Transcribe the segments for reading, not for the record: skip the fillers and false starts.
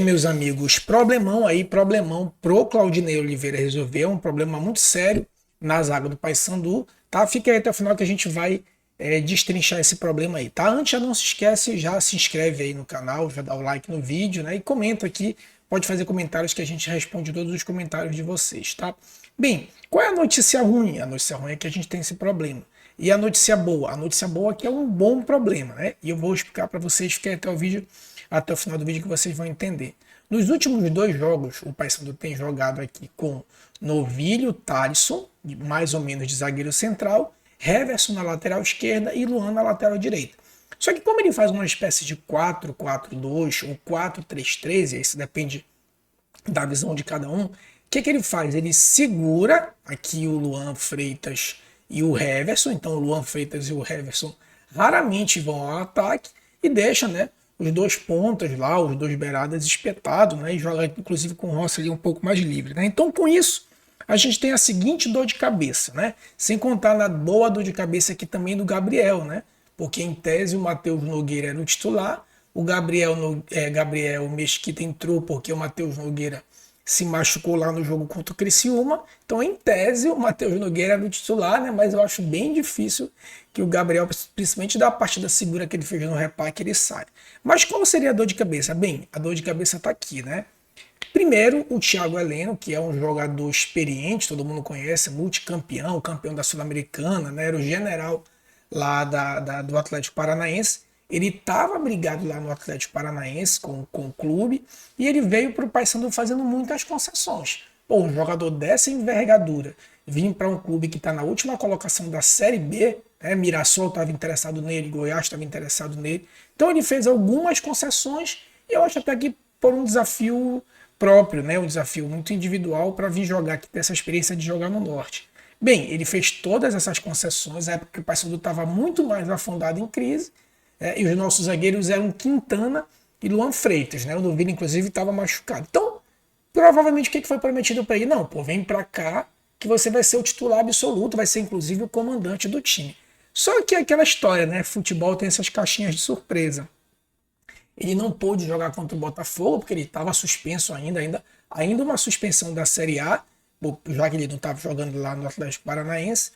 Meus amigos, problemão pro Claudinei Oliveira resolver, é um problema muito sério na zaga do Paysandu, tá? Fica aí até o final que a gente vai destrinchar esse problema aí, tá? Antes, já não se esquece, já se inscreve aí no canal, já dá o like no vídeo, né? E comenta aqui, pode fazer comentários que a gente responde todos os comentários de vocês, tá? Bem, qual é a notícia ruim? A notícia ruim é que a gente tem esse problema. E a notícia boa? A notícia boa é que é um bom problema, né? E eu vou explicar para vocês, fiquem até o vídeo, até o final do vídeo que vocês vão entender. Nos últimos dois jogos, o Paysandu tem jogado aqui com Novilho, Thalisson, mais ou menos de zagueiro central, Heverson na lateral esquerda e Luan na lateral direita. Só que como ele faz uma espécie de 4-4-2 ou 4-3-3, e isso depende da visão de cada um, o que ele faz? Ele segura aqui o Luan Freitas e o Heverson, então o Luan Freitas e o Heverson raramente vão ao ataque e deixa, né, os dois pontas lá, os dois beiradas espetados, né, e joga inclusive com o Rossi ali um pouco mais livre, né? Então com isso a gente tem a seguinte dor de cabeça, né? Sem contar na boa dor de cabeça aqui também do Gabriel, né? Porque em tese o Matheus Nogueira era o titular, o Gabriel Mesquita entrou porque o Matheus Nogueira se machucou lá no jogo contra o Criciúma. Então, em tese, o Matheus Nogueira era o titular, né? Mas eu acho bem difícil que o Gabriel, principalmente da partida segura que ele fez no Repá, que ele saia. Mas qual seria a dor de cabeça? Bem, a dor de cabeça está aqui, né? Primeiro, o Thiago Heleno, que é um jogador experiente, todo mundo conhece, multicampeão, campeão da Sul-Americana, né? Era o general lá do Atlético Paranaense. Ele estava brigado lá no Atlético Paranaense com o clube e ele veio para o Paysandu fazendo muitas concessões. Pô, um jogador dessa envergadura vir para um clube que está na última colocação da Série B, né? Mirassol estava interessado nele, Goiás estava interessado nele. Então ele fez algumas concessões e eu acho até que por um desafio próprio, né? Um desafio muito individual para vir jogar aqui, ter essa experiência de jogar no Norte. Bem, ele fez todas essas concessões, na época que o Paysandu estava muito mais afundado em crise, e os nossos zagueiros eram Quintana e Luan Freitas, né? O Novilho, inclusive, estava machucado. Então, provavelmente, o que foi prometido para ele? Não, pô, vem para cá que você vai ser o titular absoluto, vai ser, inclusive, o comandante do time. Só que aquela história, né? Futebol tem essas caixinhas de surpresa. Ele não pôde jogar contra o Botafogo, porque ele estava suspenso ainda uma suspensão da Série A, já que ele não estava jogando lá no Atlético Paranaense.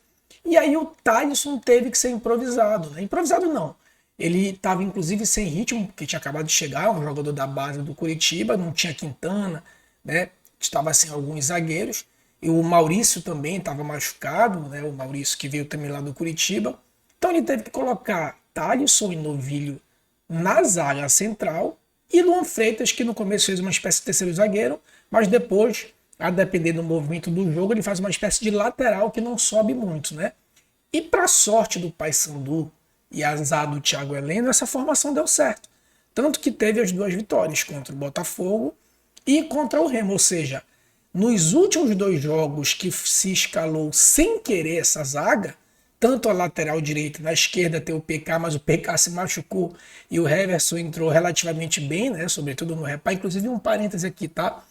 E aí o Thalisson teve que ser improvisado, né? Improvisado não. Ele estava inclusive sem ritmo, porque tinha acabado de chegar, um jogador da base do Curitiba, não tinha Quintana, né? Estava sem alguns zagueiros. E o Maurício também estava machucado, né? O Maurício que veio também lá do Curitiba. Então ele teve que colocar Thalisson e Novilho na zaga central e Luan Freitas, que no começo fez uma espécie de terceiro zagueiro, mas depois, a depender do movimento do jogo, ele faz uma espécie de lateral que não sobe muito, né? E para sorte do Paysandu e azar do Thiago Heleno, essa formação deu certo. Tanto que teve as duas vitórias contra o Botafogo e contra o Remo. Ou seja, nos últimos dois jogos que se escalou sem querer essa zaga, tanto a lateral direita, na esquerda tem o PK, mas o PK se machucou e o Heverson entrou relativamente bem, né? Sobretudo no Repá. Inclusive um parêntese aqui, tá?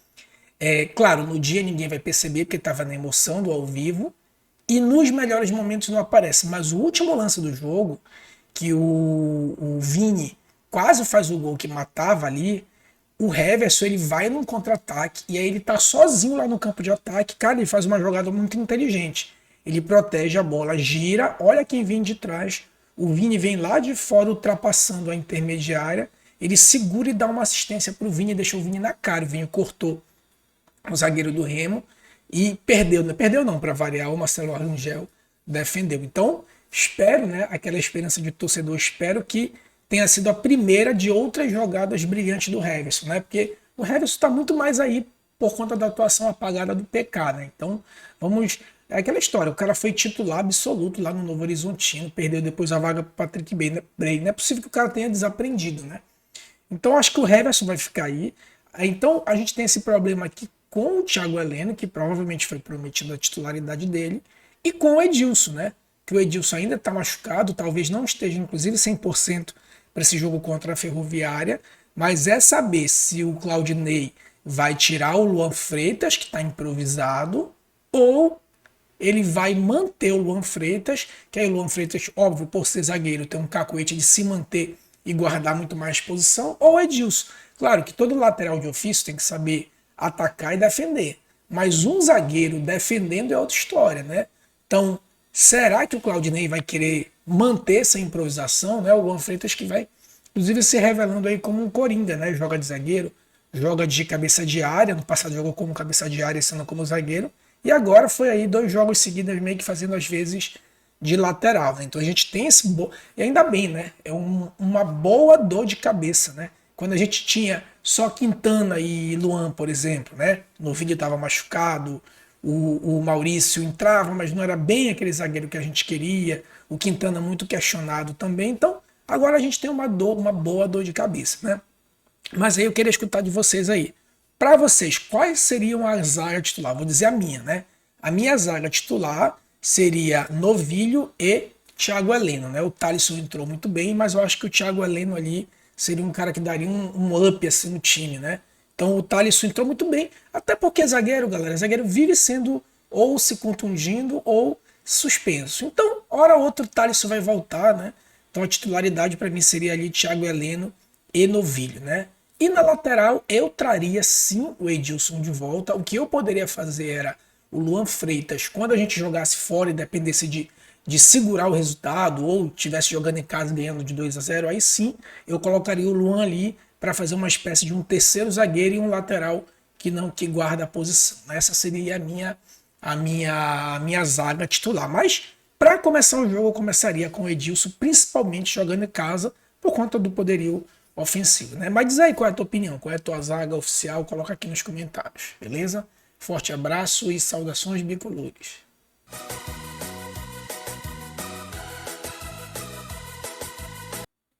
Claro, no dia ninguém vai perceber porque estava na emoção do ao vivo e nos melhores momentos não aparece. Mas o último lance do jogo, que o Vini quase faz o gol que matava ali, o Heverson ele vai num contra-ataque e aí ele tá sozinho lá no campo de ataque, cara, ele faz uma jogada muito inteligente. Ele protege a bola, gira, olha quem vem de trás, o Vini vem lá de fora ultrapassando a intermediária, ele segura e dá uma assistência pro Vini, deixou o Vini na cara, o Vini cortou o zagueiro do Remo e perdeu, não perdeu não, para variar, o Marcelo Arangel defendeu. Então, espero, né, aquela esperança de torcedor, espero que tenha sido a primeira de outras jogadas brilhantes do Heverson, né? Porque o Heverson está muito mais aí por conta da atuação apagada do PK, né? Então, vamos. É aquela história, o cara foi titular absoluto lá no Novo Horizontino, perdeu depois a vaga para Patrick Bray. Não é possível que o cara tenha desaprendido, né? Então, acho que o Heverson vai ficar aí. Então, a gente tem esse problema aqui com o Thiago Heleno, que provavelmente foi prometido a titularidade dele, e com o Edilson, né? Que o Edilson ainda está machucado, talvez não esteja, inclusive, 100% para esse jogo contra a Ferroviária, mas é saber se o Claudinei vai tirar o Luan Freitas, que está improvisado, ou ele vai manter o Luan Freitas, que aí o Luan Freitas, óbvio, por ser zagueiro, tem um cacuete de se manter e guardar muito mais posição, ou o Edilson. Claro que todo lateral de ofício tem que saber atacar e defender, mas um zagueiro defendendo é outra história, né? Então, será que o Claudinei vai querer manter essa improvisação, né? O Luan Freitas que vai, inclusive, se revelando aí como um coringa, né? Joga de zagueiro, joga de cabeça de área, no passado jogou como cabeça de área, sendo como zagueiro, e agora foi aí 2 jogos seguidos meio que fazendo às vezes de lateral, né? Então a gente tem esse e ainda bem, né? É uma boa dor de cabeça, né? Quando a gente tinha só Quintana e Luan, por exemplo, né? No vídeo estava machucado, o Maurício entrava, mas não era bem aquele zagueiro que a gente queria. O Quintana muito questionado também. Então agora a gente tem uma boa dor de cabeça, né? Mas aí eu queria escutar de vocês aí. Para vocês, quais seriam a zaga titular? Vou dizer a minha, né? A minha zaga titular seria Novilho e Thiago Heleno, né? O Thalisson entrou muito bem, mas eu acho que o Thiago Heleno ali seria um cara que daria um up assim no time, né? Então o Thalisson entrou muito bem, até porque zagueiro, galera, zagueiro vive sendo ou se contundindo ou suspenso. Então, hora ou outra o Thalisson vai voltar, né? Então a titularidade para mim seria ali Thiago Heleno e Novilho, né? E na lateral eu traria sim o Edilson de volta. O que eu poderia fazer era o Luan Freitas, quando a gente jogasse fora e dependesse de segurar o resultado, ou estivesse jogando em casa ganhando de 2-0, aí sim eu colocaria o Luan ali para fazer uma espécie de um terceiro zagueiro e um lateral que guarda a posição. Essa seria a minha zaga titular. Mas para começar o jogo eu começaria com o Edilson, principalmente jogando em casa, por conta do poderio ofensivo, né? Mas diz aí qual é a tua opinião, qual é a tua zaga oficial, coloca aqui nos comentários, beleza? Forte abraço e saudações bicolores.